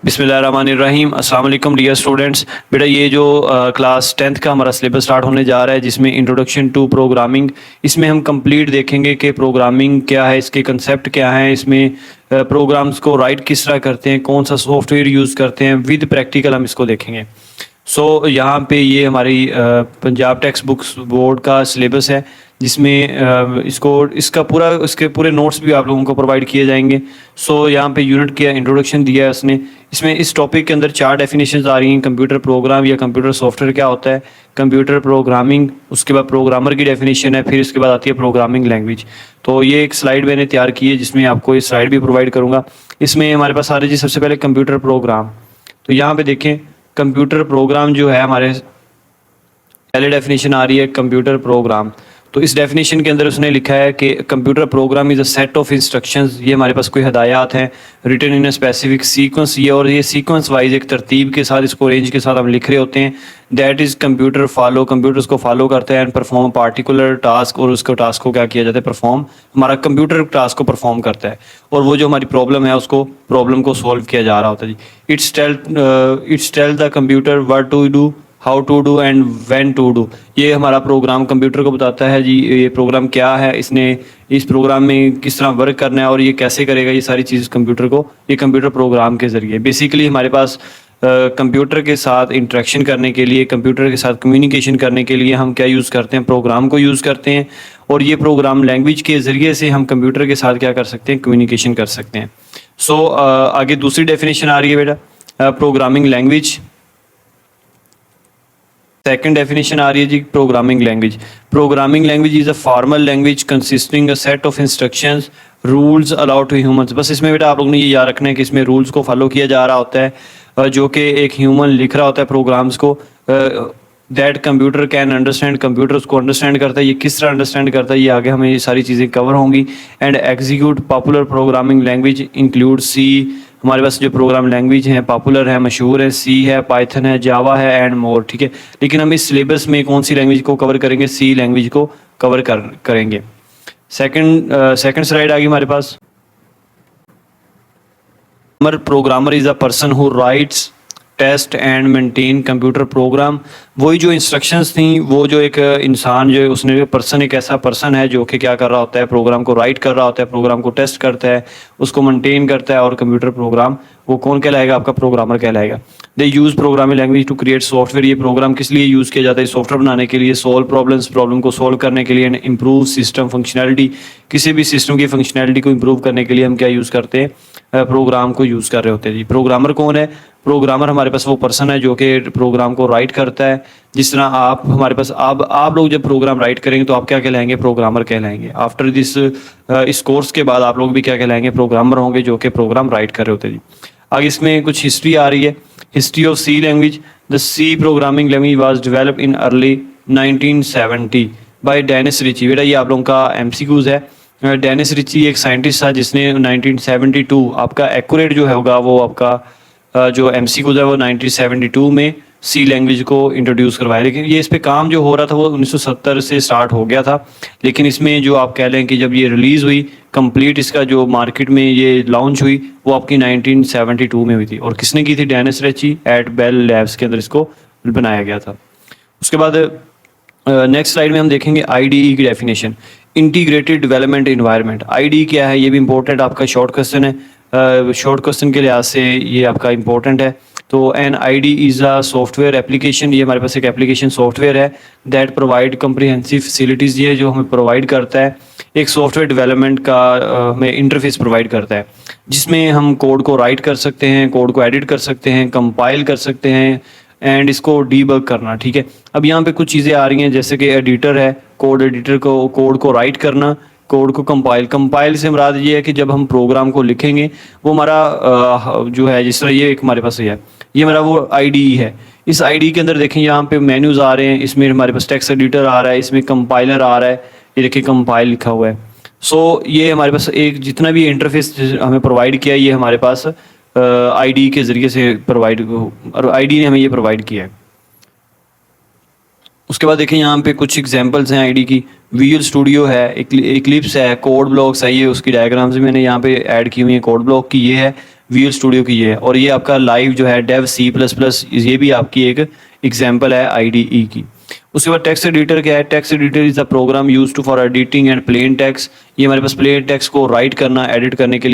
बिस्मिल्लाहिर्रहमानिर्रहीम। अस्सलाम वालेकुम डियर स्टूडेंट्स। बेटा ये जो क्लास 10th का हमारा सिलेबस स्टार्ट होने जा रहा है, जिसमें इंट्रोडक्शन टू प्रोग्रामिंग, इसमें हम कंप्लीट देखेंगे कि प्रोग्रामिंग क्या है, इसके कंसेप्ट क्या हैं, इसमें प्रोग्राम्स को राइट किस तरह करते हैं, कौन सा सॉफ्टवेयर यूज़ करते हैं, विद प्रैक्टिकल हम इसको देखेंगे। यहाँ पे ये हमारी पंजाब टेक्स्ट बुक्स बोर्ड का सिलेबस है, जिसमें इसके पूरे नोट्स भी आप लोगों को प्रोवाइड किए जाएंगे। यहाँ पे यूनिट का इंट्रोडक्शन दिया है उसने। इसमें इस टॉपिक के अंदर 4 डेफिनेशंस आ रही हैं। कंप्यूटर प्रोग्राम या कंप्यूटर सॉफ्टवेयर क्या होता है, कंप्यूटर प्रोग्रामिंग, उसके बाद प्रोग्रामर की डेफिनेशन है, फिर इसके बाद आती है प्रोग्रामिंग लैंग्वेज। तो ये एक स्लाइड मैंने तैयार की है, जिसमें आपको ये स्लाइड भी प्रोवाइड करूँगा। इसमें हमारे पास आ रही है सबसे पहले कंप्यूटर प्रोग्राम। तो यहाँ पे देखें, कंप्यूटर प्रोग्राम जो है, हमारे पहले डेफिनेशन आ रही है कंप्यूटर प्रोग्राम। तो इस डेफिनेशन के अंदर उसने लिखा है कि computer program is a set of instructions. ये हमारे पास कोई हदायत हैं written in a specific sequence, ये सीक्वेंस वाइज एक तरतीब के साथ, इसको रेंज के साथ हम लिख रहे होते हैं। दैट इज़ कंप्यूटर उसको फॉलो करता है एंड परफॉर्म पार्टिकुलर टास्क, और उसको टास्क को क्या किया जाता है, परफॉर्म, हमारा कंप्यूटर टास्क को परफॉर्म करता है, और वो जो हमारी प्रॉब्लम है उसको प्रॉब्लम को सॉल्व किया जा रहा होता है जी। It's tell the computer what to do, how to do and when to do. ये हमारा प्रोग्राम कंप्यूटर को बताता है जी, ये प्रोग्राम क्या है, इसने इस प्रोग्राम में किस तरह वर्क करना है और ये कैसे करेगा, ये सारी चीज़ कंप्यूटर को, ये कंप्यूटर प्रोग्राम के ज़रिए। बेसिकली हमारे पास कंप्यूटर के साथ इंटरेक्शन करने के लिए, कंप्यूटर के साथ कम्युनिकेशन करने के लिए हम क्या यूज़ करते हैं, प्रोग्राम को यूज़ करते हैं। और ये प्रोग्राम लैंग्वेज के ज़रिए से हम कंप्यूटर के साथ क्या कर सकते हैं, कम्युनिकेशन कर सकते हैं। आगे दूसरी डेफिनेशन आ रही है बेटा, प्रोग्रामिंग लैंग्वेज। सेकंड डेफिनेशन आ रही है जी, programming language. Programming language is a formal language consisting a set of instructions rules allowed to humans. बस इसमें बेटा आप लोगों ने ये याद रखना है कि इसमें रूल्स को फॉलो किया जा रहा होता है, जो कि एक ह्यूमन लिख रहा होता है प्रोग्राम्स को। That computer can understand, computer उसको अंडरस्टैंड करता है। ये किस तरह अंडरस्टैंड करता है, ये आगे हमें ये सारी चीज़ें कवर होंगी। And execute popular programming language include C. हमारे पास जो प्रोग्राम लैंग्वेज हैं, पॉपुलर है, मशहूर है, सी है, पाइथन है, जावा है एंड मोर, ठीक है। लेकिन हम इस सिलेबस में कौन सी लैंग्वेज को कवर करेंगे, सी लैंग्वेज को कवर करेंगे। सेकंड स्लाइड आ गई हमारे पास। Programmer is a person who writes test and maintain computer program. वही जो इंस्ट्रक्शंस थी, वो जो एक इंसान जो उसने पर्सन, एक ऐसा पर्सन है जो कि क्या कर रहा होता है, प्रोग्राम को राइट कर रहा होता है, प्रोग्राम को टेस्ट करता है, उसको मेंटेन करता है। और कंप्यूटर प्रोग्राम वो कौन कहलाएगा, आपका प्रोग्रामर कहलाएगा। They use programming language to create software. ये प्रोग्राम किस लिए यूज़ किया जाता है, सॉफ्टवेयर बनाने के लिए, सॉल्व प्रॉब्लम्स, प्रॉब्लम को सॉल्व करने के लिए, एंड इम्प्रूव सिस्टम फंक्शनैलिटी। किसी भी सिस्टम की फंक्शनैलिटी को इम्प्रूव करने के लिए हम क्या यूज़ करते हैं, प्रोग्राम को यूज़ कर रहे होते हैं जी। प्रोग्रामर कौन है, प्रोग्रामर हमारे पास वो पर्सन है जो कि प्रोग्राम को राइट करता है। जिस तरह आप हमारे पास आप लोग जब प्रोग्राम राइट करेंगे तो आप क्या कहलाएंगे, प्रोग्रामर कहलाएंगे। आफ्टर दिस इस कोर्स के बाद आप लोग भी क्या कहलाएंगे, प्रोग्रामर होंगे, जो कि प्रोग्राम राइट कर रहे होते हैं जी। आगे इसमें कुछ हिस्ट्री आ रही है, history of C language. The C programming language was developed in early 1970 by Dennis Ritchie. बेटा ये आप लोगों का एमसीक्यूज है। डेनिस रिची एक साइंटिस्ट था जिसने 1972, आपका एक्यूरेट जो है होगा वो आपका जो एमसीक्यूज है वो 1972 में सी लैंग्वेज को इंट्रोड्यूस करवाया। लेकिन ये इस पे काम जो हो रहा था वो 1970 से स्टार्ट हो गया था। लेकिन इसमें जो आप कह लें कि जब ये रिलीज़ हुई कंप्लीट, इसका जो मार्केट में ये लॉन्च हुई, वो आपकी 1972 में हुई थी। और किसने की थी, Dennis Ritchie at Bell Labs के अंदर इसको बनाया गया था। उसके बाद नेक्स्ट स्लाइड में हम देखेंगे आईडीई की definition, integrated development environment. IDE क्या है, ये भी इंपॉर्टेंट आपका शॉर्ट क्वेश्चन है। शॉर्ट क्वेश्चन के लिहाज से ये आपका इंपॉर्टेंट है। तो an I D is a software application. ये हमारे पास एक एप्लीकेशन सॉफ्टवेयर है दैट प्रोवाइड कम्प्रीहेंसिव फैसिलिटीज़। ये जो हमें प्रोवाइड करता है, एक सॉफ्टवेयर डेवलपमेंट का हमें इंटरफेस प्रोवाइड करता है, जिसमें हम कोड को राइट कर सकते हैं, कोड को एडिट कर सकते हैं, कंपाइल कर सकते हैं एंड इसको डीबग करना, ठीक है। अब यहाँ पे कुछ चीज़ें आ रही हैं, जैसे कि एडिटर है, कोड एडिटर को कोड को राइट करना, कोड को कंपाइल से मुराद ये है कि जब हम प्रोग्राम को लिखेंगे वो हमारा जो है, जिस तरह ये एक हमारे पास ये हमारा वो आईडीई है। इस आईडीई के अंदर देखें यहाँ पे मेन्यूज़ आ रहे हैं, इसमें हमारे पास टेक्स्ट एडिटर आ रहा है, इसमें कंपाइलर आ रहा है, ये देखिए कंपाइल लिखा हुआ है। ये हमारे पास एक जितना भी इंटरफेस हमें प्रोवाइड किया है, ये हमारे पास आईडीई के ज़रिए से और आईडीई ने हमें ये प्रोवाइड किया है। उसके बाद देखें यहाँ पे कुछ एग्जांपल्स हैं आईडी की। विजुअल स्टूडियो है, इक्लिप्स है, कोड ब्लॉक्स है, ये उसकी डायग्राम्स भी मैंने यहाँ पे ऐड की हुई है कोड ब्लॉक की। ये है विजुअल स्टूडियो की ये है, और ये आपका लाइव जो है डेव C++, ये भी आपकी एक एग्जांपल है IDE की। उसके बाद टेक्स्ट एडिटर क्या है? Text editor is a program use to for editing and plain text. ये हमारे पास प्लेन टेक्स्ट को राइट करना, एडिट करने के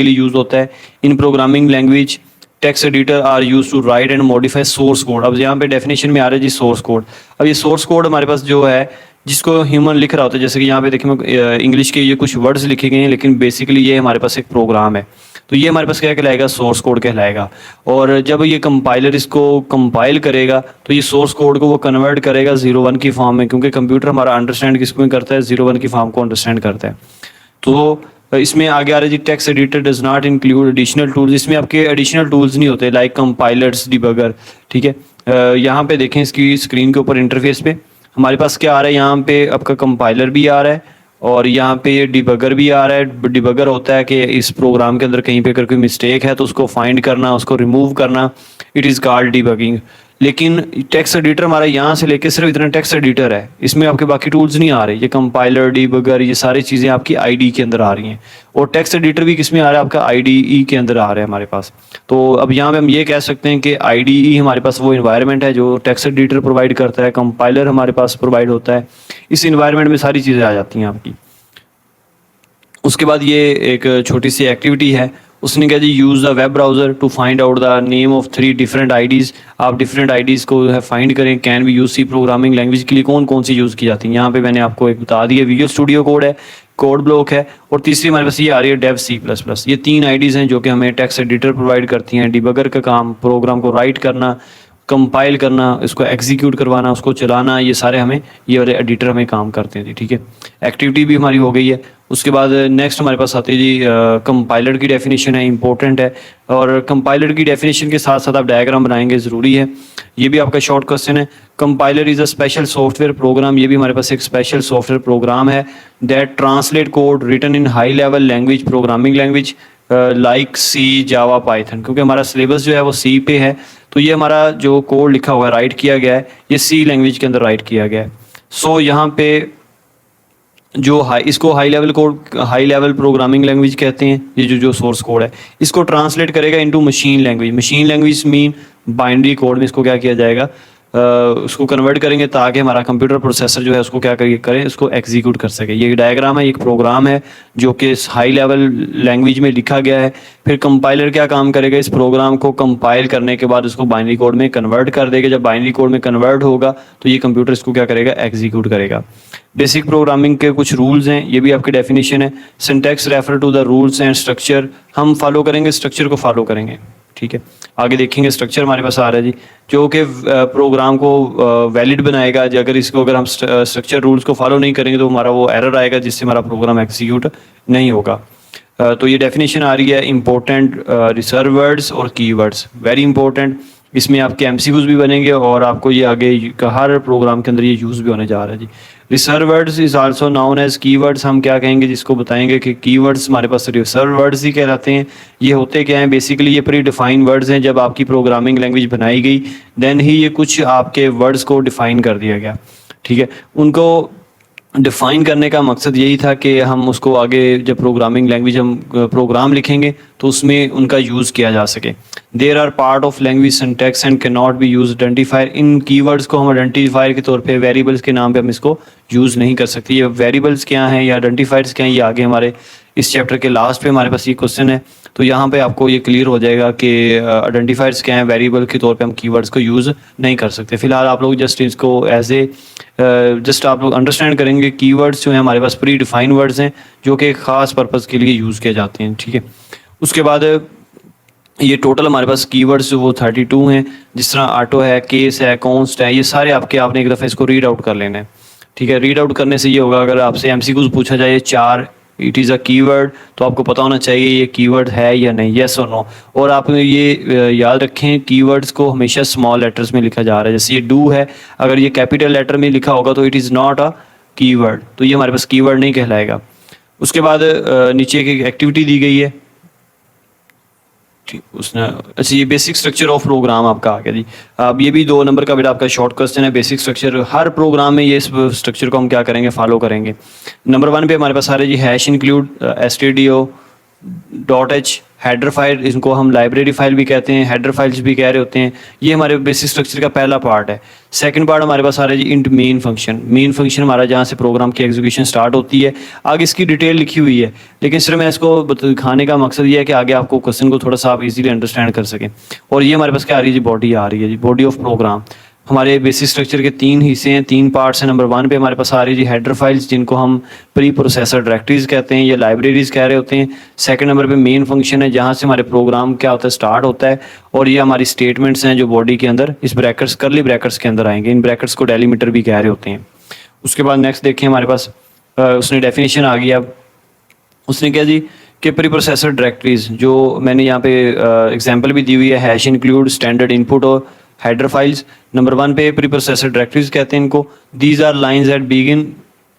लिए यूज होता है। In programming language text editor are use to write and modify source code. अब यहाँ पे डेफिनेशन में आ रहा है जी सोर्स कोड। अब ये सोर्स कोड हमारे पास जो है जिसको ह्यूमन लिख रहा होता है, जैसे कि यहाँ पे देखिए इंग्लिश के ये कुछ वर्ड्स लिखे गए हैं, लेकिन बेसिकली ये हमारे पास एक प्रोग्राम है, तो ये हमारे पास क्या कहलाएगा? सोर्स कोड कहलाएगा। और जब ये कंपाइलर इसको कंपाइल करेगा तो ये सोर्स कोड को वो कन्वर्ट करेगा 0-1 की फॉर्म में, क्योंकि कंप्यूटर हमारा अंडरस्टैंड किसको करता है? 0-1 की फॉर्म को अंडरस्टैंड करता है। तो इसमें आगे आ रहा है जी text editor does not include additional tools. इसमें आपके एडिशनल टूल्स नहीं होते लाइक कंपाइलर्स, डिबगर, ठीक है। यहाँ पे देखें इसकी स्क्रीन के ऊपर इंटरफेस पे हमारे पास क्या आ रहा है? यहाँ पे आपका कंपाइलर भी आ रहा है और यहाँ पे ये डिबगर भी आ रहा है। डिबगर होता है कि इस प्रोग्राम के अंदर कहीं पे अगर कोई मिस्टेक है तो उसको फाइंड करना, उसको रिमूव करना, इट इज़ कॉल्ड डिबगिंग। लेकिन टेक्स्ट एडिटर हमारा यहाँ से लेके सिर्फ इतना टेक्स्ट एडिटर है, इसमें आपके बाकी टूल्स नहीं आ रहे। ये कंपाइलर, डिबगर, ये सारी चीज़ें आपकी IDE के अंदर आ रही हैं, और टेक्स्ट एडिटर भी किस में आ रहा है? आपका IDE के अंदर आ रहा है हमारे पास। तो अब यहाँ पे हम ये कह सकते हैं कि IDE हमारे पास वो इन्वायरमेंट है जो टेक्स्ट एडिटर प्रोवाइड करता है, कंपाइलर हमारे पास प्रोवाइड होता है। इस इन्वायरमेंट में सारी चीज़ें आ जाती हैं आपकी। उसके बाद ये एक छोटी सी एक्टिविटी है, उसने कहा जी use the web browser to find out the name of 3 different IDs। आप डिफरेंट IDs को है फाइंड करें। Can be use C programming language के लिए कौन कौन सी यूज़ की जाती हैं? यहाँ पे मैंने आपको एक बता दिया, विजुअल स्टूडियो कोड है, कोड ब्लॉक है, और तीसरी हमारे पास ये आ रही है डेव C++। ये 3 IDs हैं जो कि हमें टेक्स्ट एडिटर प्रोवाइड करती हैं। डिबगर का काम, प्रोग्राम को राइट करना, कंपाइल करना, इसको एग्जीक्यूट करवाना, उसको चलाना, ये सारे हमें ये वाले एडिटर हमें काम करते हैं जी, ठीक है। एक्टिविटी भी हमारी हो गई है। उसके बाद नेक्स्ट हमारे पास आती है जी कंपाइलर की डेफिनेशन है, इंपॉर्टेंट है, और कंपाइलर की डेफिनेशन के साथ साथ आप डायग्राम बनाएंगे, ज़रूरी है। ये भी आपका शॉर्ट क्वेश्चन है। Compiler is a special software program. ये भी हमारे पास एक स्पेशल सॉफ्टवेयर प्रोग्राम है that translate code written in high level language, programming language like C, Java, Python. क्योंकि हमारा सिलेबस जो है वो C पे है, तो ये हमारा जो कोड लिखा हुआ है, राइट किया गया है, ये C लैंग्वेज के अंदर राइट किया गया है। सो यहाँ पे जो इसको हाई लेवल प्रोग्रामिंग लैंग्वेज कहते हैं। ये जो सोर्स कोड है इसको ट्रांसलेट करेगा into machine language. Machine language mean binary code में इसको क्या किया जाएगा? उसको कन्वर्ट करेंगे ताकि हमारा कंप्यूटर प्रोसेसर जो है उसको क्या करें, इसको एग्जीक्यूट कर सके। ये डायग्राम है, एक प्रोग्राम है जो कि हाई लेवल लैंग्वेज में लिखा गया है। फिर कंपाइलर क्या काम करेगा? इस प्रोग्राम को कंपाइल करने के बाद उसको बाइनरी कोड में कन्वर्ट कर देगा। जब बाइनरी कोड में कन्वर्ट होगा तो ये कंप्यूटर इसको क्या करेगा? एग्जीक्यूट करेगा। बेसिक प्रोग्रामिंग के कुछ रूल्स हैं, ये भी आपकी डेफिनेशन है। Syntax refer to the rules and structure. हम फॉलो करेंगे, स्ट्रक्चर को फॉलो करेंगे, ठीक है। आगे देखेंगे स्ट्रक्चर हमारे पास आ रहा है जी, जो कि प्रोग्राम को वैलिड बनाएगा। अगर हम स्ट्रक्चर रूल्स को फॉलो नहीं करेंगे तो हमारा वो एरर आएगा जिससे हमारा प्रोग्राम एग्जीक्यूट नहीं होगा। तो ये डेफिनेशन आ रही है इंपॉर्टेंट रिजर्व वर्ड्स और कीवर्ड्स, वेरी इंपॉर्टेंट। इसमें आपके MCQs भी बनेंगे और आपको ये आगे हर प्रोग्राम के अंदर ये यूज़ भी होने जा रहा है जी। Reserve words is also known as keywords. हम क्या कहेंगे जिसको बताएंगे कि कीवर्ड्स हमारे पास रिजर्व वर्ड्स ही कहलाते हैं। ये होते क्या हैं? बेसिकली ये प्री डिफाइन वर्ड्स हैं। जब आपकी प्रोग्रामिंग लैंग्वेज बनाई गई देन ही ये कुछ आपके वर्ड्स को डिफाइन कर दिया गया, ठीक है। उनको डिफ़ाइन करने का मकसद यही था कि हम उसको आगे जब प्रोग्रामिंग लैंग्वेज हम प्रोग्राम लिखेंगे तो उसमें उनका यूज़ किया जा सके। There are part of language syntax and can not be use identifier. इन कीवर्ड्स को हम आइडेंटिफायर के तौर पे, वेरिएबल्स के नाम पे हम इसको यूज़ नहीं कर सकते। ये वेरिएबल्स क्या हैं या आइडेंटिफायर्स क्या हैं, ये आगे हमारे इस चैप्टर के लास्ट पे हमारे पास ये क्वेश्चन है, तो यहाँ पे आपको ये क्लियर हो जाएगा कि आइडेंटिफायर्स क्या हैं, वेरिएबल के तौर पे हम कीवर्ड्स को यूज़ नहीं कर सकते। फिलहाल आप लोग जस्ट इसको एज ए जस्ट आप लोग अंडरस्टैंड करेंगे। कीवर्ड्स जो हैं हमारे पास प्री डिफाइंड वर्ड्स हैं जो कि एक ख़ास पर्पज़ के लिए यूज़ किए जाते हैं, ठीक है। उसके बाद ये टोटल हमारे पास कीवर्ड्स वो 32 हैं। जिस तरह ऑटो है, केस है, कॉन्स्ट है, ये सारे आपने एक दफ़ा इसको रीड आउट कर लेना है, ठीक है। रीड आउट करने से ये होगा, अगर आपसे MCQs पूछा जाए 4 इट इज़ अ कीवर्ड, तो आपको पता होना चाहिए ये कीवर्ड है या नहीं, येस और नो। और आप ये याद रखें कीवर्ड्स को हमेशा स्मॉल लेटर्स में लिखा जा रहा है। जैसे ये डू है, अगर ये कैपिटल लेटर में लिखा होगा तो it is not a keyword, तो ये हमारे पास कीवर्ड नहीं कहलाएगा। उसके बाद नीचे एक एक्टिविटी दी गई है, उसने अच्छा ये बेसिक स्ट्रक्चर ऑफ प्रोग्राम आपका आ गया जी। अब ये भी 2 नंबर का बेटा आपका शॉर्ट क्वेश्चन है। बेसिक स्ट्रक्चर हर प्रोग्राम में ये स्ट्रक्चर को हम क्या करेंगे, फॉलो करेंगे। नंबर 1 पे हमारे पास आ रहा है जी hash include stdio.h header file, इनको हम लाइब्रेरी फाइल भी कहते हैं, हेडर फाइल्स भी कह रहे होते हैं। ये हमारे बेसिक स्ट्रक्चर का पहला पार्ट है। सेकंड पार्ट हमारे पास आ रहा है जी int main function. Main function हमारा जहाँ से प्रोग्राम की एग्जीक्यूशन स्टार्ट होती है, आगे इसकी डिटेल लिखी हुई है, लेकिन सिर्फ मैं इसको दिखाने का मकसद ये है कि आगे आपको क्वेश्चन को थोड़ा सा आप इजीली अंडरस्टैंड कर सकें। और ये हमारे पास क्या आ रही है जी, बॉडी आ रही है जी, बॉडी ऑफ प्रोग्राम। हमारे बेसिक स्ट्रक्चर के 3 हिस्से हैं, 3 पार्ट्स हैं। नंबर 1 पे हमारे पास आ रही है जी हेडर फाइल्स, जिनको हम प्री प्रोसेसर डायरेक्टरीज कहते हैं, ये लाइब्रेरीज कह रहे होते हैं। सेकंड नंबर पे मेन फंक्शन है, जहाँ से हमारे प्रोग्राम क्या होता है स्टार्ट होता है, और ये हमारी स्टेटमेंट्स हैं जो बॉडी के अंदर इस ब्रैकेट्स करली ब्रैकेट्स के अंदर आएंगे। इन ब्रैकेट्स को डेलीमीटर भी कह रहे होते हैं। उसके बाद नेक्स्ट देखें हमारे पास उसने डेफिनेशन आ गई। अब उसने क्या जी कि प्री प्रोसेसर डायरेक्टरीज, जो मैंने यहाँ पे एग्जांपल भी दी हुई है, हैश इंक्लूड स्टैंडर्ड इनपुट और हेडर फाइल्स। नंबर 1 पे प्री प्रोसेसर डायरेक्टरीज कहते हैं इनको। These are lines that begin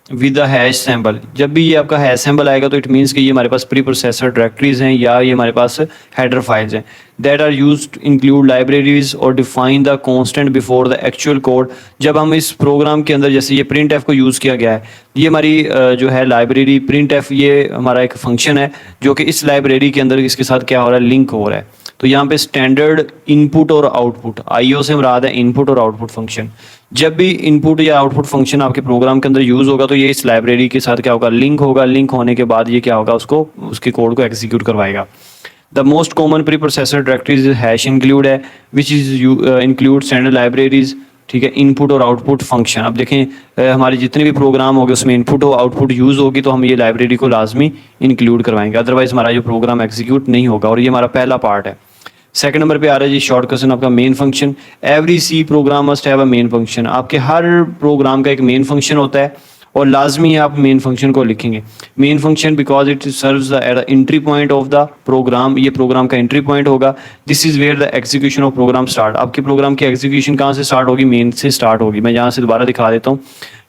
with the hash sample. जब भी ये आपका हैश सैम्पल आएगा तो इट मीन्स कि ये हमारे पास प्री प्रोसेसर डायरेक्टरीज हैं या ये हमारे पास हेडर फाइल्स हैं। That are used to include libraries और define the constant before the actual code. जब हम इस प्रोग्राम के अंदर, जैसे ये प्रिंट एफ को यूज़ किया गया है, ये हमारी जो है लाइब्रेरी प्रिंट एफ, ये हमारा एक फंक्शन है जो कि इस लाइब्रेरी के अंदर इसके साथ क्या हो रहा है, लिंक हो रहा है। तो यहाँ पे स्टैंडर्ड इनपुट और आउटपुट, आईओ से मुराद है इनपुट और आउटपुट फंक्शन। जब भी इनपुट या आउटपुट फंक्शन आपके प्रोग्राम के अंदर यूज होगा तो ये इस लाइब्रेरी के साथ क्या होगा, लिंक होगा। लिंक होने के बाद ये क्या होगा, उसको उसके कोड को एग्जीक्यूट करवाएगा। The most common pre processor directories hash include है, which is include standard libraries, ठीक है, इनपुट और आउटपुट फंक्शन। अब देखें हमारे जितने भी प्रोग्राम होंगे उसमें इनपुट और आउटपुट यूज़ होगी तो हम ये लाइब्रेरी को लाजमी इंक्लूड करवाएंगे, अदरवाइज हमारा जो प्रोग्राम एग्जीक्यूट नहीं होगा। और ये हमारा पहला पार्ट है। सेकंड नंबर पे आ रहा है जी शॉर्ट क्वेश्चन आपका main function. Every C program must have a main function. आपके हर प्रोग्राम का एक मेन फंक्शन होता है और लाजमी है आप मेन फंक्शन को लिखेंगे। Main function because it serves the entry point of the program, ये प्रोग्राम का एंट्री पॉइंट होगा। This is where the execution of program start. आपके प्रोग्राम की एग्जीक्यूशन कहाँ से स्टार्ट होगी, मेन से स्टार्ट होगी। मैं यहाँ से दोबारा दिखा देता हूँ।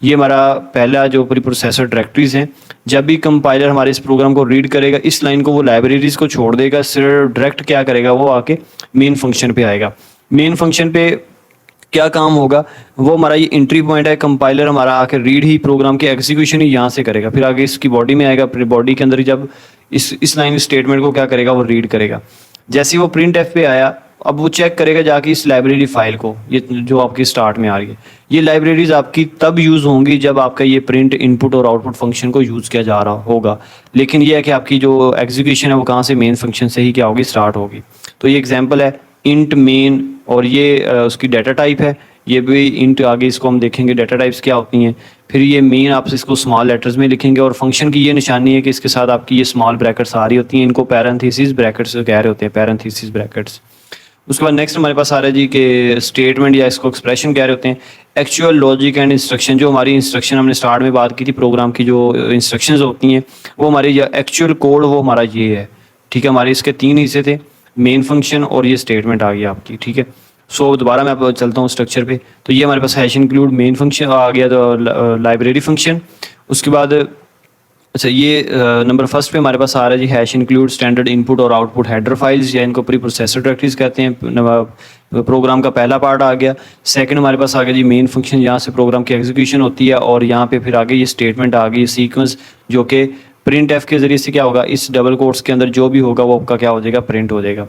ये हमारा पहला जो प्री प्रोसेसर डायरेक्टरीज हैं, जब भी कंपाइलर हमारे इस प्रोग्राम को रीड करेगा, इस लाइन को वो लाइब्रेरीज को छोड़ देगा, सिर्फ डायरेक्ट क्या करेगा, वो आके मेन फंक्शन पे आएगा। मेन फंक्शन पे क्या काम होगा, वो हमारा ये एंट्री पॉइंट है। कंपाइलर हमारा आके रीड ही प्रोग्राम के एग्जीक्यूशन ही यहाँ से करेगा, फिर आगे इसकी बॉडी में आएगा। फिर बॉडी के अंदर जब इस लाइन स्टेटमेंट को क्या करेगा, वो रीड करेगा। जैसे ही वो प्रिंट एफ पे आया, अब वो चेक करेगा जाके इस लाइब्रेरी फाइल को, ये जो आपकी स्टार्ट में आ रही है। ये लाइब्रेरीज आपकी तब यूज़ होंगी जब आपका ये प्रिंट इनपुट और आउटपुट फंक्शन को यूज़ किया जा रहा होगा। लेकिन ये है कि आपकी जो एग्जीक्यूशन है वो कहाँ से, मेन फंक्शन से ही क्या होगी, स्टार्ट होगी। तो ये एग्जाम्पल है इंट मेन, और ये उसकी डाटा टाइप है। ये भी इंट, आगे इसको हम देखेंगे डाटा टाइप्स क्या होती हैं। फिर ये मेन आप इसको स्मॉल लेटर्स में लिखेंगे, और फंक्शन की ये निशानी है कि इसके साथ आपकी ये स्मॉल ब्रैकेट्स आ रही होती हैं। इनको पैरेंथेसिस ब्रैकेट्स कह रहे होते हैं, पैरेंथेसिस ब्रैकेट्स। उसके बाद नेक्स्ट हमारे पास आ रहा है जी कि स्टेटमेंट या इसको एक्सप्रेशन कह रहे होते हैं। एक्चुअल लॉजिक एंड इंस्ट्रक्शन, जो हमारी इंस्ट्रक्शन हमने स्टार्ट में बात की थी, प्रोग्राम की जो इंस्ट्रक्शंस होती हैं वो हमारी एक्चुअल कोड वो हमारा ये है, ठीक है। हमारे इसके 3 हिस्से थे, मेन फंक्शन और ये स्टेटमेंट आ गया आपकी, ठीक है। सो दोबारा मैं अब चलता हूँ स्ट्रक्चर पे। तो ये हमारे पास हैश इंक्लूड मेन फंक्शन आ गया, तो लाइब्रेरी फंक्शन। उसके बाद अच्छा ये नंबर फर्स्ट पे हमारे पास आ रहा है जी हैश इंक्लूड स्टैंडर्ड इनपुट और आउटपुट हेडर फाइल्स, या इनको प्री प्रोसेसर डायरेक्टरीज कहते हैं। प्रोग्राम का पहला पार्ट आ गया। सेकंड हमारे पास आ गया जी मेन फंक्शन, यहाँ से प्रोग्राम की एग्जीक्यूशन होती है, और यहाँ पे फिर आगे ये स्टेटमेंट आ गई, सीक्वेंस, जो कि प्रिंट एफ के जरिए से क्या होगा, इस डबल कोट्स के अंदर जो भी होगा वो आपका क्या हो जाएगा, प्रिंट हो जाएगा।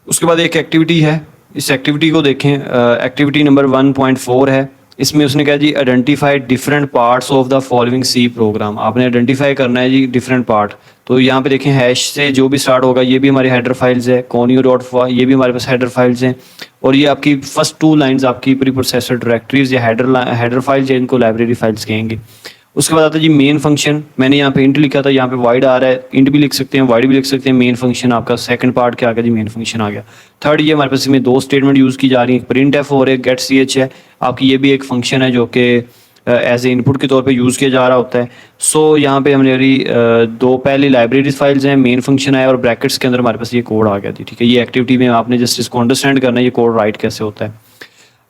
उसके बाद एक एक्टिविटी है, इस एक्टिविटी को देखें। एक्टिविटी नंबर 1.4 है। इसमें उसने कहा जी identify different parts of the following C program. आपने आइडेंटिफाई करना है जी डिफरेंट पार्ट। तो यहाँ पे देखें हैश से जो भी स्टार्ट होगा ये भी हमारी हेडर फाइल्स है, conio.fa ये भी हमारे पास हेडर फाइल्स हैं, और ये आपकी फर्स्ट 2 लाइंस आपकी प्री प्रोसेसर डायरेक्टरीज या हेडर फाइल्स, या इनको लाइब्रेरी फाइल्स कहेंगे। उसके बाद आता है जी मेन फंक्शन। मैंने यहाँ पे इंट लिखा था, यहाँ पे वाइड आ रहा है, इंट भी लिख सकते हैं, वाइड भी लिख सकते हैं। मेन फंक्शन आपका सेकंड पार्ट क्या आ गया जी, मेन फंक्शन आ गया। थर्ड, ये हमारे पास इसमें 2 स्टेटमेंट यूज़ की जा रही हैं, प्रिंट एफ और एक गेट ch है आपकी। ये भी एक फंक्शन है जो कि एज ए इनपुट के तौर पे यूज़ किया जा रहा होता है। सो यहाँ पे हमने 2 पहले लाइब्रेरी फाइल्स हैं, मेन फंक्शन है, और ब्रैकेट्स के अंदर हमारे पास ये कोड आ गया थी, ठीक है। ये एक्टिविटी में आपने जस्ट इसको अंडरस्टैंड करना है, ये कोड राइट कैसे होता है।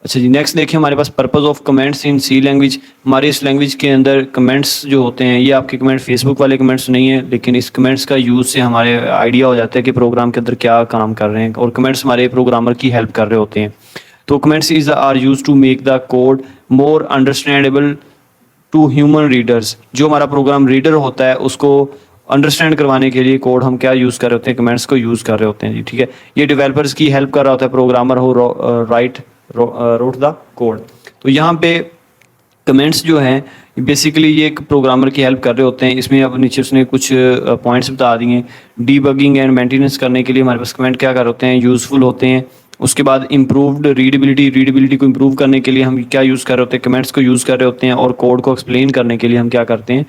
अच्छा जी, नेक्स्ट देखिए हमारे पास purpose of comments in C language. हमारे इस लैंग्वेज के अंदर कमेंट्स जो होते हैं, ये आपके कमेंट फेसबुक वाले कमेंट्स नहीं है, लेकिन इस कमेंट्स का यूज़ से हमारे आइडिया हो जाता है कि प्रोग्राम के अंदर क्या काम कर रहे हैं, और कमेंट्स हमारे प्रोग्रामर की हेल्प कर रहे होते हैं। तो comments is are use to make the code more understandable to human readers. जो हमारा प्रोग्राम रीडर होता है उसको अंडरस्टैंड करवाने के लिए कोड हम क्या यूज़ कर रहे होते हैं, कमेंट्स को यूज़ कर रहे होते हैं जी, ठीक है। ये डेवलपर्स की हेल्प कर रहा होता है, प्रोग्रामर हो रोट द कोड। तो यहाँ पे कमेंट्स जो हैं बेसिकली ये एक प्रोग्रामर की हेल्प कर रहे होते हैं। इसमें अब नीचे उसने कुछ पॉइंट्स बता दिए। डीबगिंग एंड मेंटेनेंस करने के लिए हमारे पास कमेंट क्या कर होते हैं, यूज़फुल होते हैं। उसके बाद इम्प्रूव्ड रीडेबिलिटी को इम्प्रूव करने के लिए हम क्या यूज़ कर रहे होते हैं, कमेंट्स को यूज़ कर रहे होते हैं। और कोड को एक्सप्लेन करने के लिए हम क्या करते हैं,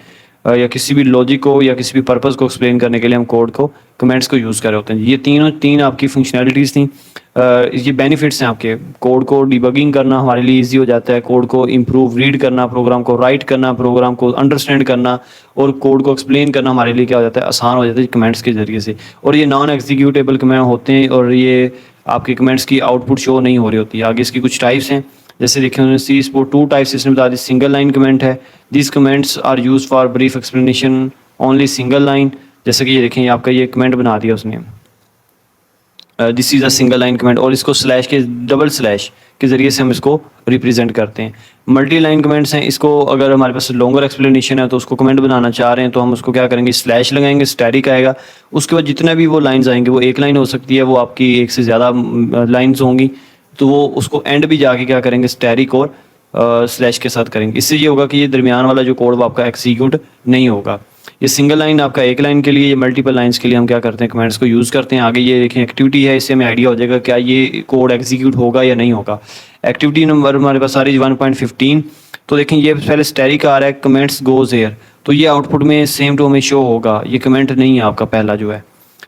या किसी भी लॉजिक को या किसी भी पर्पस को एक्सप्लेन करने के लिए हम कोड को कमेंट्स को यूज़ कर रहे होते हैं। ये तीन आपकी फंक्शनैलिटीज़ थी। ये बेनिफिट्स हैं आपके। कोड को डिबगिंग करना हमारे लिए इजी हो जाता है, कोड को इम्प्रूव रीड करना, प्रोग्राम को राइट करना, प्रोग्राम को अंडरस्टैंड करना और कोड को एक्सप्लेन करना हमारे लिए क्या हो जाता है, आसान हो जाता है कमेंट्स के ज़रिए से। और ये नॉन एग्जीक्यूटेबल कमेंट होते हैं और ये आपके कमेंट्स की आउटपुट शो नहीं हो रही होती है। आगे इसकी कुछ टाइप्स हैं, जैसे देखिए उन्होंने सी स्पोर्ट 2 टाइप्स इसने बता दी। सिंगल लाइन कमेंट है, this comments are use for brief explanation only single line. जैसे कि ये देखें आपका ये कमेंट बना दिया उसने, this is a single line comment, और इसको स्लैश के डबल स्लैश के ज़रिए से हम इसको रिप्रेजेंट करते हैं। मल्टी लाइन कमेंट्स हैं, इसको अगर हमारे पास लॉन्गर एक्सप्लेनेशन है तो उसको कमेंट बनाना चाह रहे हैं तो हम उसको क्या करेंगे, स्लैश लगाएंगे, स्टैटिक आएगा। उसके बाद जितना भी वो लाइन्स आएंगे, वो एक लाइन हो सकती है, वो आपकी एक से ज़्यादा लाइन्स होंगी, तो वो उसको एंड भी जाके क्या करेंगे, स्टैटिक और स्लैश के साथ करेंगे। इससे ये होगा कि ये दरमियान वाला जो कोड वो आपका एग्जीक्यूट नहीं होगा। ये सिंगल लाइन आपका एक लाइन के लिए, ये मल्टीपल लाइंस के लिए हम क्या करते हैं, कमेंट्स को यूज़ करते हैं। आगे ये देखें एक्टिविटी है, इससे हमें आइडिया हो जाएगा क्या ये कोड एग्जीक्यूट होगा या नहीं होगा। एक्टिविटी नंबर हमारे पास आ रही है 1.15। तो देखें ये पहले स्टैटिक आ रहा है, कमेंट्स गोज हेयर, तो ये आउटपुट में सेम टू हमें शो होगा, ये कमेंट नहीं है आपका पहला जो है।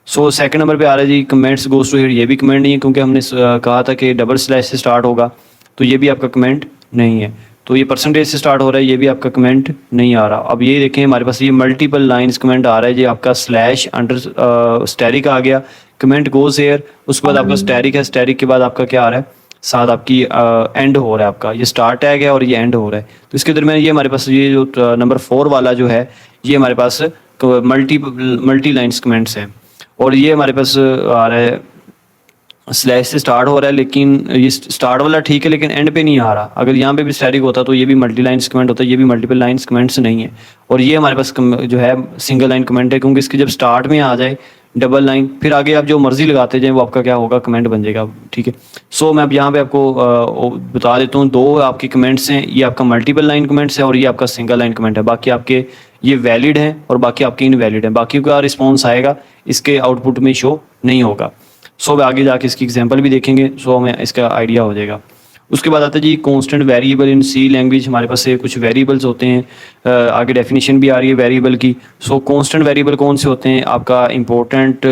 सो सेकंड नंबर पे आ रहा है जी कमेंट्स गोज टू हेयर, ये भी कमेंट नहीं है क्योंकि हमने कहा था कि डबल स्लैश से स्टार्ट होगा, तो ये भी आपका कमेंट नहीं है। तो ये परसेंटेज से स्टार्ट हो रहा है, ये भी आपका कमेंट नहीं आ रहा। अब ये देखें हमारे पास ये मल्टीपल लाइंस कमेंट आ रहा है, ये आपका स्लैश अंडर स्टैटिक आ गया, कमेंट गोज हेयर, उसके बाद आपका स्टैटिक है, स्टैटिक के बाद आपका क्या आ रहा है, साथ आपकी एंड हो रहा है आपका, ये स्टार्ट टैग है और ये एंड हो रहा है। तो इसके दरमियान ये हमारे पास ये जो नंबर 4 वाला जो है, ये हमारे पास मल्टी लाइन्स कमेंट्स है। और ये हमारे पास आ रहा है स्लैश से स्टार्ट हो रहा है, लेकिन ये स्टार्ट वाला ठीक है लेकिन एंड पे नहीं आ रहा। अगर यहाँ पे भी स्टैटिक होता तो ये भी मल्टी लाइन्स कमेंट होता है, ये भी मल्टीपल लाइन्स कमेंट्स नहीं है। और ये हमारे पास जो है सिंगल लाइन कमेंट है, क्योंकि इसकी जब स्टार्ट में आ जाए डबल लाइन, फिर आगे आप जो मर्जी लगाते जाएं वो आपका क्या होगा, कमेंट बन जाएगा, ठीक है। सो मैं अब यहाँ पे आपको बता देता हूँ, दो आपके कमेंट्स हैं, ये आपका मल्टीपल लाइन कमेंट्स है और ये आपका सिंगल लाइन कमेंट है। बाकी आपके ये वैलिड हैं और बाकी आपके इनवैलिड हैं, बाकी का रिस्पॉन्स आएगा, इसके आउटपुट में शो नहीं होगा। सो आगे जाके इसकी एग्जांपल भी देखेंगे, सो हमें इसका आइडिया हो जाएगा। उसके बाद आता है जी constant variable in C language. हमारे पास ये कुछ वेरिएबल्स होते हैं, आगे डेफिनेशन भी आ रही है वेरिएबल की। सो कांस्टेंट वेरिएबल कौन से होते हैं, आपका इंपॉर्टेंट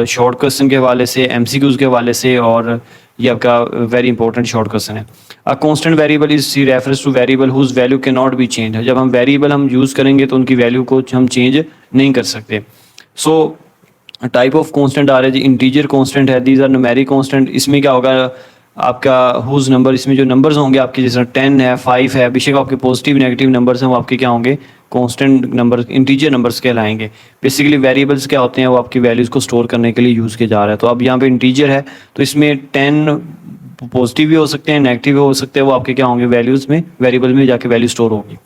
शॉर्ट क्वेश्चन के हवाले से, एमसीक्यूज के हवाले से, और ये आपका वेरी इंपॉर्टेंट शॉर्ट क्वेश्चन है। A constant variable is C reference to variable whose value can not be change. जब हम वेरिएबल हम यूज़ करेंगे तो उनकी वैल्यू को हम चेंज नहीं कर सकते। सो टाइप ऑफ कांस्टेंट आ रहा है जी इंटीजर कांस्टेंट है, दीज आर न्यूमेरिक कांस्टेंट। इसमें क्या होगा आपका हुज नंबर, इसमें जो नंबर्स होंगे आपके जैसे 10 है, 5 है, बेशक आपके पॉजिटिव नेगेटिव नंबर्स हैं, वो आपके क्या होंगे, कांस्टेंट नंबर, इंटीजर नंबर्स कहलाएंगे। बेसिकली वेरिएबल्स क्या होते हैं, वो आपकी वैल्यूज़ को स्टोर करने के लिए यूज़ किया जा रहा है। तो अब यहाँ पे इंटीजर है तो इसमें 10 पॉजिटिव भी हो सकते हैं, नेगेटिव भी हो सकते हैं, वो आपके क्या होंगे, वैल्यूज़ में, वेरिएबल में जाके वैल्यू स्टोर होगी।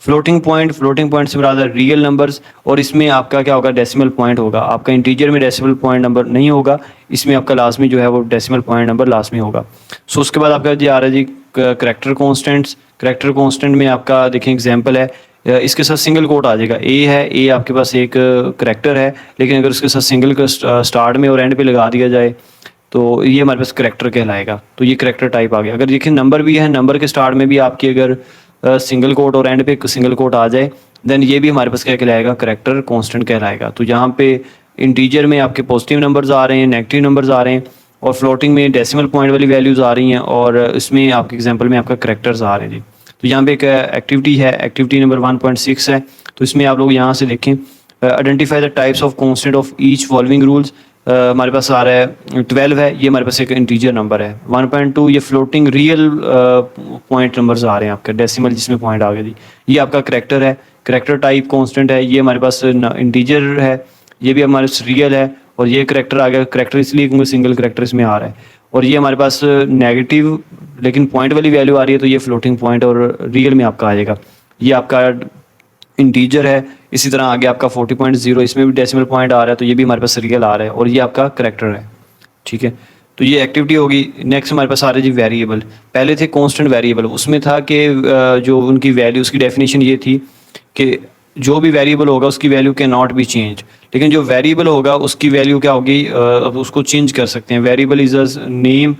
फ्लोटिंग पॉइंट से बराबर रियल नंबर्स, और इसमें आपका क्या होगा, डेसिमल पॉइंट होगा। आपका इंटीजर में डेसिमल पॉइंट नंबर नहीं होगा, इसमें आपका लास्ट में जो है वो डेसिमल पॉइंट नंबर लास्ट में होगा। सो उसके बाद आपका जी आ रहा है जी करैक्टर कांस्टेंट्स। करैक्टर कांस्टेंट में आपका देखें एग्जांपल है, इसके साथ सिंगल कोट आ जाएगा। ए है, ए आपके पास एक करैक्टर है, लेकिन अगर उसके साथ सिंगल का स्टार्ट में और एंड पे लगा दिया जाए तो ये हमारे पास करैक्टर कहलाएगा। तो ये करैक्टर टाइप आ गया। अगर देखिए नंबर भी है, नंबर के स्टार्ट में भी आपकी अगर सिंगल कोट और एंड पे सिंगल कोट आ जाए, देन ये भी हमारे पास क्या कहलाएगा, करैक्टर कांस्टेंट कहलाएगा। तो यहाँ पे इंटीजर में आपके पॉजिटिव नंबर्स आ रहे हैं, नेगेटिव नंबर्स आ रहे हैं, और फ्लोटिंग में डेसिमल पॉइंट वाली वैल्यूज़ आ रही हैं, और इसमें आपके एग्जांपल में आपका करैक्टर्स आ रहे हैं जी। तो यहाँ पे एक एक्टिविटी है, एक्टिविटी नंबर 1.6 है। तो इसमें आप लोग यहाँ से देखें, identify the types of constant of each following rules. हमारे पास आ रहा है 12 है, ये हमारे पास एक इंटीजर नंबर है। 1.2 ये फ्लोटिंग रियल पॉइंट नंबर्स आ रहे हैं आपके, डेसिमल जिसमें पॉइंट आ गए जी, ये आपका करैक्टर है, करैक्टर टाइप कांस्टेंट है। ये हमारे पास इंटीजर है, ये भी हमारे पास रियल है, और ये करैक्टर आ गया, करैक्टर इसलिए क्योंकि सिंगल करैक्टर इसमें आ रहा है। और ये हमारे पास नेगेटिव लेकिन पॉइंट वाली वैल्यू आ रही है, तो ये फ्लोटिंग पॉइंट और रियल में आपका आ जाएगा। ये आपका इंटीजर है, इसी तरह आगे आपका 40.0 इसमें भी डेसिमल पॉइंट आ रहा है, तो ये भी हमारे पास रियल आ रहा है और ये आपका करेक्टर है, ठीक है। तो ये एक्टिविटी होगी। नेक्स्ट हमारे पास आ रहा है जी वेरिएबल। पहले थे कांस्टेंट वेरिएबल, उसमें था कि जो उनकी वैल्यू, उसकी डेफिनेशन ये थी कि जो भी वेरिएबल होगा उसकी value can not be change, लेकिन जो वेरिएबल होगा उसकी वैल्यू क्या होगी, अब उसको चेंज कर सकते हैं। वेरिएबल इज अ नेम,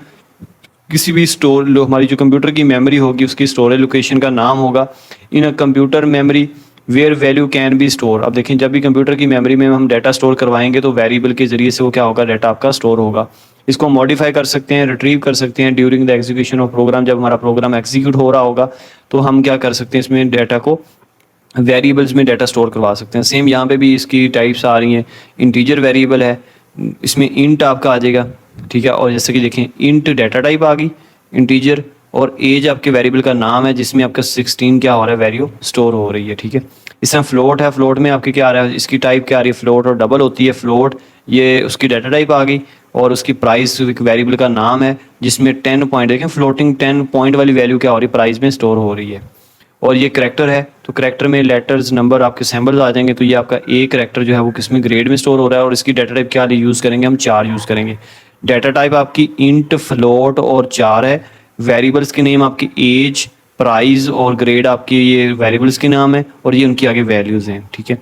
किसी भी स्टोर, हमारी जो कंप्यूटर की मेमोरी होगी उसकी स्टोरेज लोकेशन का नाम होगा in a computer memory where value can be store. अब देखिए जब भी कंप्यूटर की मेमोरी में हम डाटा स्टोर करवाएंगे तो वेरिएबल के जरिए से वो क्या होगा, डाटा आपका स्टोर होगा। इसको मॉडिफाई कर सकते हैं, रिट्रीव कर सकते हैं during the execution of program. जब हमारा प्रोग्राम एग्जीक्यूट हो रहा होगा तो हम क्या कर सकते हैं, इसमें डाटा को वेरिएबल्स में डाटा स्टोर करवा सकते हैं। सेम यहाँ पे भी इसकी टाइप्स आ रही हैं। इंटीजर वेरिएबल है, इसमें इंट आपका आ जाएगा, ठीक है। और जैसे कि देखें इंट डाटा टाइप आ गई इंटीजर, और एज आपके वेरिएबल का नाम है जिसमें आपका 16 क्या हो रहा है, वैल्यू स्टोर हो रही है, ठीक है। इस तरह फ्लोट है, फ्लोट में आपके क्या आ रहा है, इसकी टाइप क्या आ रही है, फ्लोट और डबल होती है फ्लोट, ये उसकी डाटा टाइप आ गई। और उसकी प्राइस एक वेरिएबल का नाम है जिसमें 10 पॉइंट, देखें फ्लोटिंग 10 पॉइंट वाली वैल्यू क्या हो रही है, प्राइस में स्टोर हो रही है। और ये करेक्टर है, तो करेक्टर में लेटर्स नंबर आपके सिंबल्स आ जाएंगे। तो ये आपका ए करेक्टर जो है वो किस में, ग्रेड में स्टोर हो रहा है। और इसकी डाटा टाइप क्या यूज़ करेंगे, हम 4 यूज़ करेंगे। डाटा टाइप आपकी इंट, फ्लोट और 4 है। वेरिएबल्स के नेम आपकी एज, प्राइस और ग्रेड आपके ये वेरिएबल्स के नाम है और ये उनकी आगे वैल्यूज़ हैं, ठीक है।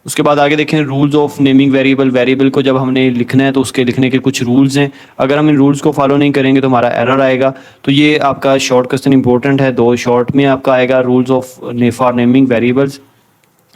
उसके बाद आगे देखें rules of naming variable. Variable को जब हमने लिखना है तो उसके लिखने के कुछ रूल्स हैं, अगर हम इन रूल्स को फॉलो नहीं करेंगे तो हमारा एरर आएगा। तो ये आपका शॉर्ट क्वेश्चन इंपॉर्टेंट है, 2 शॉर्ट में आपका आएगा। Rules of for naming variables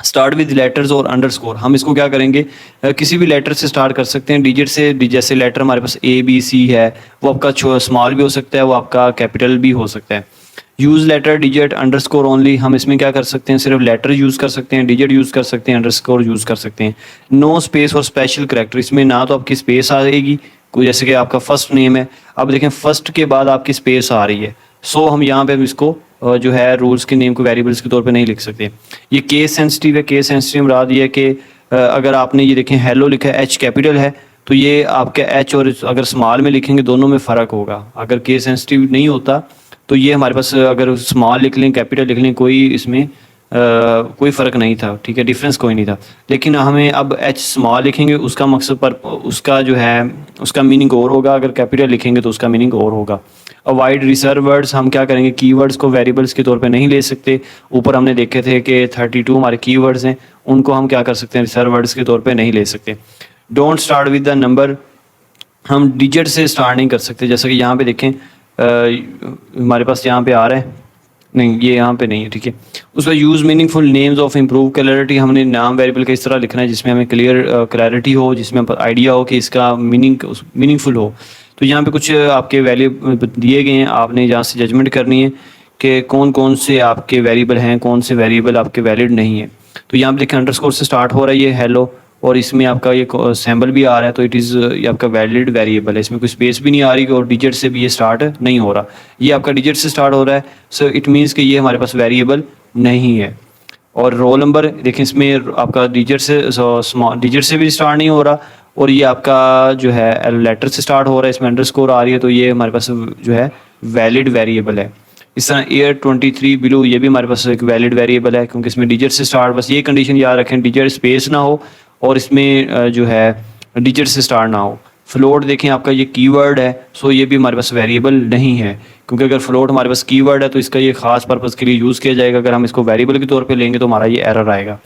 start with letters और अंडरस्कोर। हम इसको क्या करेंगे, किसी भी लेटर से स्टार्ट कर सकते हैं, डिजिट से। जैसे लेटर हमारे पास ए बी सी है, वो आपका स्मॉल भी हो सकता है, वो आपका कैपिटल भी हो सकता है। Use letter digit underscore only, हम इसमें क्या कर सकते हैं, सिर्फ लेटर यूज़ कर सकते हैं, डिजिट यूज़ कर सकते हैं, अंडरस्कोर यूज़ कर सकते हैं। नो स्पेस और स्पेशल करेक्टर, इसमें ना तो आपकी स्पेस आएगी कोई, जैसे कि आपका फर्स्ट नेम है, अब देखें फर्स्ट के बाद आपकी स्पेस आ रही है, सो हम यहाँ पे इसको जो है रूल्स के नेम को वेरिएबल्स के तौर पे नहीं लिख सकते। ये केस सेंसिटिव है। केस सेंसिटिव मुराद ये है कि अगर आपने ये देखें हेलो लिखा है, एच कैपिटल है, तो ये आपके एच और अगर स्मॉल में लिखेंगे दोनों में फ़र्क होगा। अगर केस सेंसिटिव नहीं होता तो ये हमारे पास अगर स्मॉल लिख लें, कैपिटल लिख लें, कोई इसमें कोई फ़र्क नहीं था, ठीक है, डिफरेंस कोई नहीं था। लेकिन हमें अब एच स्मॉल लिखेंगे, उसका मकसद पर उसका जो है उसका मीनिंग और होगा, अगर कैपिटल लिखेंगे तो उसका मीनिंग और होगा। अवॉइड रिजर्व वर्ड्स, हम क्या करेंगे, कीवर्ड्स को वेरिएबल्स के तौर पे नहीं ले सकते। ऊपर हमने देखे थे कि 32 हमारे कीवर्ड्स हैं, उनको हम क्या कर सकते हैं, रिजर्व वर्ड्स के तौर पे नहीं ले सकते। Don't start with the number, हम डिजिट से स्टार्ट नहीं कर सकते। जैसा कि यहाँ पे देखें हमारे पास यहाँ पे आ रहा है, नहीं ये यहाँ पे नहीं है, ठीक है। उसका use meaningful names of improve clarity, हमने नाम वेरिएबल का इस तरह लिखना है जिसमें हमें क्लियर क्लैरिटी हो, जिसमें आइडिया हो कि इसका मीनिंगफुल हो। तो यहाँ पे कुछ आपके वैल्यू दिए गए हैं, आपने यहाँ से जजमेंट करनी है कि कौन कौन से आपके वेरिएबल हैं, कौन से वेरिएबल आपके वैलिड नहीं है। तो यहाँ पे देखें अंडरस्कोर से स्टार्ट हो रहा है ये हेलो, और इसमें आपका ये सैम्बल भी आ रहा है, तो इट इज़ ये आपका वैलिड वेरिएबल है। इसमें कोई स्पेस भी नहीं आ रही और डिजिट से भी ये स्टार्ट नहीं हो रहा, ये आपका डिजिट से स्टार्ट हो रहा है, सो इट मीन्स कि ये हमारे पास वेरिएबल नहीं है। और रोल नंबर देखें, इसमें आपका डिजिट से स्मॉल डिजिट से भी स्टार्ट नहीं हो रहा, और ये आपका जो है लेटर से स्टार्ट हो रहा है, इसमें अंडरस्कोर आ रही है, तो ये हमारे पास जो है वैलिड वेरिएबल है। इस तरह ईयर 23 बिलो, ये भी हमारे पास एक वैलिड वेरिएबल है क्योंकि इसमें डिजिट से स्टार्ट, बस ये कंडीशन याद रखें, डिजिट स्पेस ना हो और इसमें जो है डिजिट से स्टार्ट ना हो। फ्लोट देखें आपका ये कीवर्ड है, सो ये भी हमारे पास वेरिएबल नहीं है, क्योंकि अगर फ्लोट हमारे पास कीवर्ड है तो इसका ये खास पर्पज़ के लिए यूज़ किया जाएगा। अगर हम इसको वेरिएबल के तौर पे लेंगे तो हमारा ये एरर आएगा।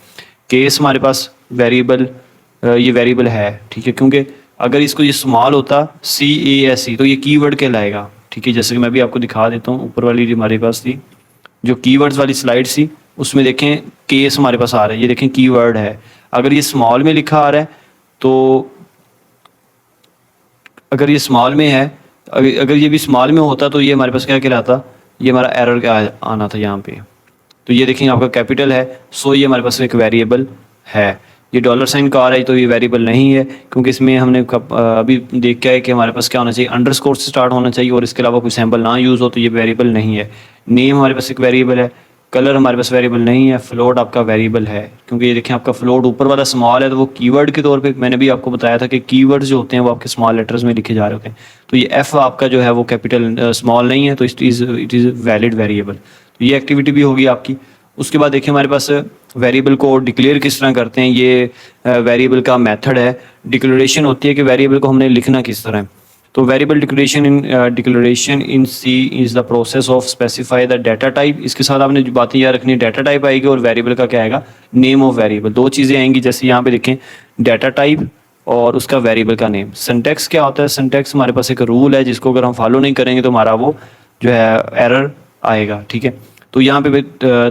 केस हमारे पास वेरिएबल, ये वेरिएबल है, ठीक है, क्योंकि अगर इसको ये स्मॉल होता CASE तो ये कीवर्ड कहलाएगा, ठीक है। जैसे कि मैं भी आपको दिखा देता हूँ, ऊपर वाली जो हमारे पास थी जो कीवर्ड्स वाली स्लाइड थी उसमें देखें केस हमारे पास आ रहा है, ये देखें कीवर्ड है। अगर ये स्मॉल में लिखा आ रहा है तो अगर ये स्मॉल में है, अगर ये भी स्मॉल में होता तो ये हमारे पास क्या कहलाता, ये हमारा एरर क्या आना था यहाँ पे। तो ये देखेंगे आपका कैपिटल है, सो ये हमारे पास एक वेरिएबल है। ये डॉलर साइन का आ रहा है तो ये वेरिएबल नहीं है, क्योंकि इसमें हमने अभी देख के आए कि हमारे पास क्या होना चाहिए, अंडरस्कोर से स्टार्ट होना चाहिए और इसके अलावा कोई सैम्पल ना यूज़ हो, तो ये वेरिएबल नहीं है। नेम हमारे पास एक वेरिएबल है, कलर हमारे पास वेरिएबल नहीं है, फ्लोट आपका वेरिएबल है, क्योंकि ये देखें आपका फ्लोट ऊपर वाला स्मॉल है तो वो कीवर्ड के तौर पे, मैंने भी आपको बताया था कि कीवर्ड्स जो होते हैं वो आपके स्मॉल लेटर्स में लिखे जा रहे होते हैं। तो ये एफ आपका जो है वो कैपिटल स्मॉल नहीं है, तो इट इज़ वैलिड वेरिएबल। तो ये एक्टिविटी भी होगी आपकी। उसके बाद देखिए हमारे पास वेरिएबल को डिक्लेयर किस तरह करते हैं, ये वेरिएबल का मेथड है। डिक्लेरेशन होती है कि वेरिएबल को हमने लिखना किस तरह है। तो variable declaration in C is the process of specify the data type. इसके साथ आपने जो बातें याद रखनी, डाटा टाइप आएगी और वेरिएबल का क्या आएगा, नेम ऑफ वेरिएबल। दो चीज़ें आएंगी, जैसे यहाँ पे देखें डाटा टाइप और उसका वेरिएबल का नेम। सिंटैक्स क्या होता है, सिंटैक्स हमारे पास एक रूल है जिसको अगर हम फॉलो नहीं करेंगे तो हमारा वो जो है एरर आएगा, ठीक है। तो यहाँ पे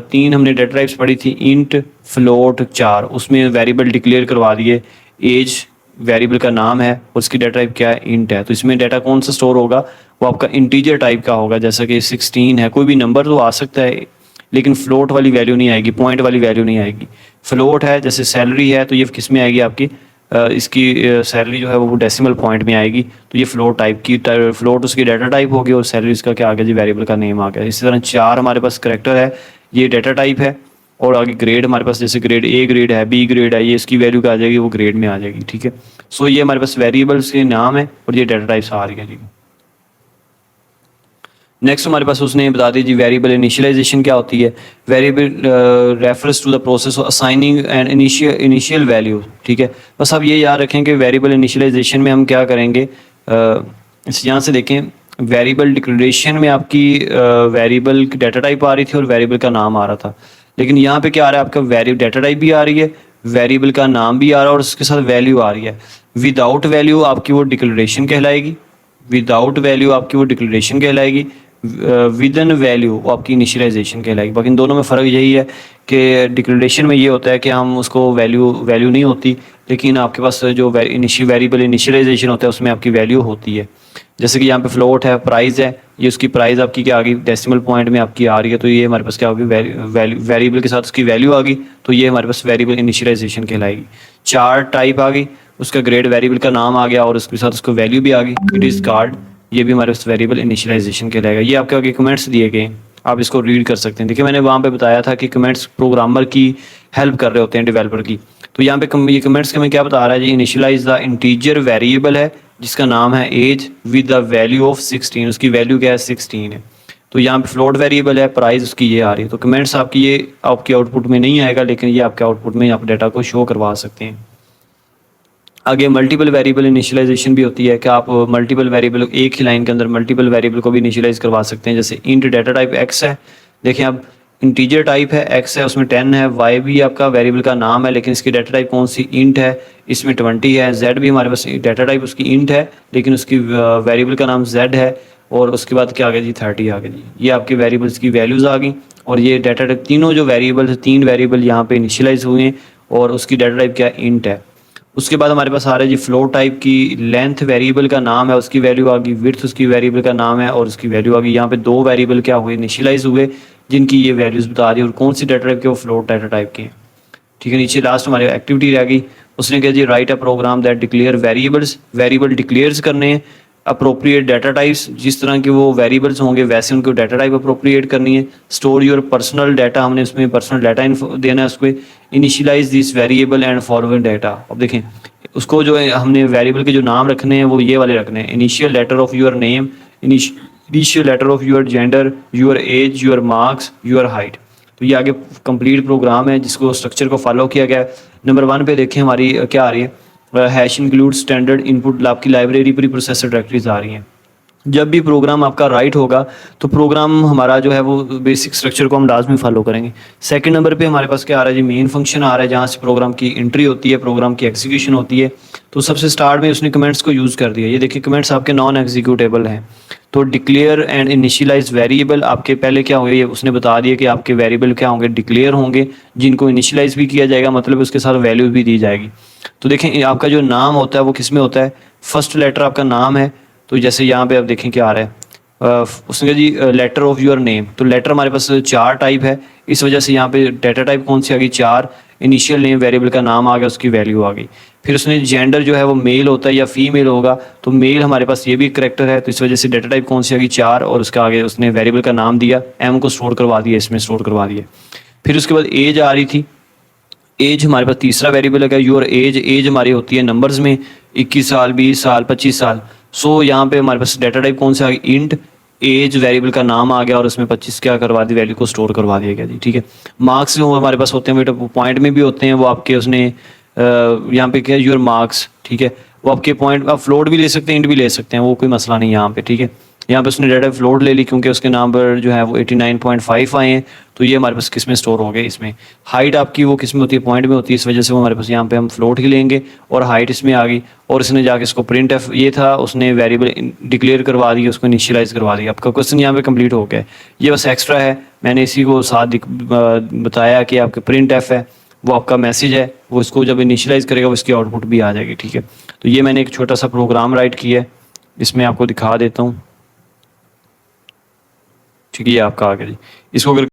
तीन हमने डाटा टाइप्स पढ़ी थी, इंट, फ्लोट, चार। उसमें वेरिएबल डिक्लेयर करवा दिए, एज वेरिएबल का नाम है, उसकी डाटा टाइप क्या है, इंट है। तो इसमें डाटा कौन सा स्टोर होगा, वो आपका इंटीजर टाइप का होगा, जैसा कि 16 है। कोई भी नंबर तो आ सकता है लेकिन फ्लोट वाली वैल्यू नहीं आएगी, पॉइंट वाली वैल्यू नहीं आएगी। फ्लोट है, जैसे सैलरी है, तो ये किस में आएगी आपकी, इसकी सैलरी जो है वो डेसिमल पॉइंट में आएगी। तो ये फ्लोट टाइप की, फ्लोट उसकी डाटा टाइप होगी और सैलरी इसका क्या आ गया जी, वेरिएबल का नेम आ गया। इसी तरह चार हमारे पास करेक्टर है, ये डाटा टाइप है। और आगे ग्रेड हमारे पास, जैसे ग्रेड ए ग्रेड है, बी ग्रेड है, ये इसकी वैल्यू क्या आ जाएगी, वो ग्रेड में आ जाएगी, ठीक है। सो ये हमारे पास वेरिएबल्स के नाम है और ये डाटा टाइप्स आ रही है, ठीक है। नेक्स्ट हमारे पास उसने बता दी जी वेरिएबल इनिशियलाइजेशन क्या होती है। Variable refers to the process of assigning and initial value, ठीक है। बस आप ये याद रखें कि वेरिएबल इनिशियलाइजेशन में हम क्या करेंगे, यहाँ से देखें वेरिएबल डिक्लेरेशन में आपकी वेरिएबल की डाटा टाइप आ रही थी और वेरिएबल का नाम आ रहा था, लेकिन यहाँ पे क्या आ रहा है आपका, वेरिएबल डाटा टाइप भी आ रही है, वेरिएबल का नाम भी आ रहा है और उसके साथ वैल्यू आ रही है। विदाउट वैल्यू आपकी वो डिक्लेरेशन कहलाएगी, विदाउट वैल्यू आपकी वो डिक्लेरेशन कहलाएगी, विद इन वैल्यू आपकी इनिशियलाइजेशन कहलाएगी। बाकी इन दोनों में फ़र्क यही है कि डिक्लेरेशन में ये होता है कि हम उसको वैल्यू नहीं होती, लेकिन आपके पास जो वेरिएबल इनिशियलाइजेशन होता है उसमें आपकी वैल्यू होती है। जैसे कि यहाँ पे फ्लोट है, प्राइस है, ये उसकी प्राइस आपकी क्या आ गई, डेसिमल पॉइंट में आपकी आ रही है, तो ये हमारे पास क्या होगी, वेरिएबल के साथ उसकी वैल्यू आ गई, तो ये हमारे पास वेरिएबल इनिशियलाइजेशन कहलाएगी। चार टाइप आ गई, उसका ग्रेड वेरिएबल का नाम आ गया और उसके साथ उसको वैल्यू भी आ गई, इट इज़ कार्ड, ये भी हमारे पास वेरिएबल इनिशियलाइजेशन कहलाएगा। ये आपके आगे कमेंट्स दिए गए, आप इसको रीड कर सकते हैं। देखिए मैंने वहाँ पे बताया था कि कमेंट्स प्रोग्रामर की हेल्प कर रहे होते हैं, डेवलपर की। तो यहाँ पे ये कमेंट्स के में क्या बता रहा है जी, इनिशियलाइज द इंटीजर वेरिएबल है जिसका नाम है age with the value of 16, उसकी वैल्यू क्या है, 16 है। तो यहाँ पे फ्लोट वेरिएबल है, प्राइस उसकी ये आ रही है। तो कमेंट्स आपकी ये आपके आउटपुट में नहीं आएगा, लेकिन ये आपके आउटपुट में आप डाटा को शो करवा सकते हैं। आगे मल्टीपल वेरिएबल इनिशियलाइजेशन भी होती है कि आप मल्टीपल वेरिएबल एक ही लाइन के अंदर मल्टीपल वेरिएबल को भी इनिशियलाइज करवा सकते हैं। जैसे इंट डाटा टाइप एक्स है, देखें अब इंटीजर टाइप है, एक्स है, उसमें 10 है, वाई भी आपका वेरिएबल का नाम है, लेकिन इसकी डाटा टाइप कौन सी, इंट है, इसमें 20 है। जेड भी हमारे पास डाटा टाइप उसकी इंट है, लेकिन उसकी वेरिएबल का नाम जेड है। और उसके बाद क्या आ गया जी, 30 आ गया जी। ये आपके वेरिएबल्स की वैल्यूज़ आ गई और ये डाटा टाइप तीनों जो वेरिएबल, तीन वेरिएबल यहाँ पे इनिशियलाइज हुए हैं और उसकी डाटा टाइप क्या, इंट है। उसके बाद हमारे पास आ रहा है जी फ्लोट टाइप की, लेंथ वेरिएबल का नाम है, उसकी वैल्यू आ गई, विड्थ उसकी वेरिएबल का नाम है और उसकी वैल्यू आ गई। यहाँ पे दो वेरिएबल क्या हुए, इनिशियलाइज हुए, जिनकी ये वैल्यूज़ बता रही है और कौन सी डाटा टाइप के, वो फ्लोट डाटा टाइप के, ठीक है। नीचे लास्ट हमारी एक्टिविटी रह गई, उसने कहा जी write a program that declare variables, variable declares करने हैं, अप्रोप्रिएट डाटा टाइप्स, जिस तरह के वो वेरिएबल्स होंगे वैसे उनको डाटा टाइप अप्रोप्रिएट करनी है। स्टोर योर पर्सनल डाटा, हमने उसमें पर्सनल डाटा देना है उसको। Initialize this variable and forward data, अब देखें उसको जो है हमने वेरिएबल के जो नाम रखने हैं वो ये वाले रखने हैं, initial letter of your name, initial letter of your gender, your age, your marks, your height. तो ये आगे कंप्लीट प्रोग्राम है जिसको स्ट्रक्चर को फॉलो किया गया है। नंबर 1 पे देखें हमारी क्या आ रही है, हैश इंक्लूड स्टैंडर्ड इनपुट, आपकी लाइब्रेरी प्री प्रोसेसर डायरेक्टरीज आ रही हैं। जब भी प्रोग्राम आपका राइट होगा तो प्रोग्राम हमारा जो है वो बेसिक स्ट्रक्चर को हम लाजमी फॉलो करेंगे। सेकंड नंबर पे हमारे पास क्या आ रहा है जी, मेन फंक्शन आ रहा है जहाँ से प्रोग्राम की एंट्री होती है, प्रोग्राम की एग्जीक्यूशन होती है। तो सबसे स्टार्ट में उसने कमेंट्स को यूज़ कर दिया। ये देखिए कमेंट्स आपके नॉन एग्जीक्यूटेबल हैं। तो डिक्लेयर एंड इनिशियलाइज वेरिएबल आपके पहले क्या होंगे, ये उसने बता दिया कि आपके वेरिएबल क्या होंगे, डिक्लेयर होंगे, जिनको इनिशियलाइज भी किया जाएगा, मतलब उसके साथ वैल्यू भी दी जाएगी। तो देखें आपका जो नाम होता है वो किस में होता है, फर्स्ट लेटर आपका नाम है। तो जैसे यहाँ पे आप देखें क्या आ रहा है, उसने कहा जी लेटर ऑफ योर नेम, तो लेटर हमारे पास 4 टाइप है, इस वजह से यहाँ पे डाटा टाइप कौन सी आ गई, 4। इनिशियल नेम वेरिएबल का नाम आ गया, उसकी वैल्यू आ गई। फिर उसने जेंडर जो है वो मेल होता है या फीमेल होगा, तो मेल हमारे पास ये भी करेक्टर है, तो इस वजह से डाटा टाइप कौन सी आ गई, 4, और उसका आगे उसने वेरिएबल का नाम दिया, एम को स्टोर करवा दिया, इसमें स्टोर करवा दिया। फिर उसके बाद एज आ रही थी, एज हमारे पास तीसरा वेरिएबल है, योर एज, एज हमारी होती है नंबर्स में 21 साल, 20 साल, 25 साल। सो यहाँ पे हमारे पास डाटा टाइप कौन सा आ गई, इंट। एज वेरिएबल का नाम आ गया और उसमें 25 क्या करवा दी, वैल्यू को स्टोर करवा दिया गया जी, ठीक है। मार्क्स जो हमारे पास होते हैं बेटा पॉइंट में भी होते हैं, वो आपके उसने यहाँ पे क्या योर मार्क्स, ठीक है, वो आपके पॉइंट आप फ्लोट भी ले सकते हैं, इंट भी ले सकते हैं, वो कोई मसला नहीं यहाँ पे, ठीक है। यहाँ पे उसने डाटा फ्लोट ले ली क्योंकि उसके नंबर जो है वो 89.5 आए हैं, तो ये हमारे पास किस में स्टोर हो गए, इसमें। हाइट आपकी वो किस में होती है, पॉइंट में होती है, इस वजह से वो हमारे पास यहाँ पे हम फ्लोट ही लेंगे और हाइट इसमें आ गई। और इसने जाके इसको प्रिंट एफ ये था, उसने वेरिएबल डिक्लेयर करवा दिया, उसको इनिशियलाइज करवा दिया। आपका क्वेश्चन यहाँ पे कंप्लीट हो गया है। ये बस एक्स्ट्रा है, मैंने इसी को साथ बताया कि आपके प्रिंट एफ है वो आपका मैसेज है, वो इसको जब इनिशियलाइज करेगा वो इसकी आउटपुट भी आ जाएगी, ठीक है। तो ये मैंने एक छोटा सा प्रोग्राम राइट किया है, इसमें आपको दिखा देता हूँ, ठीक है। ये आपका आ गया जी। इसको अगर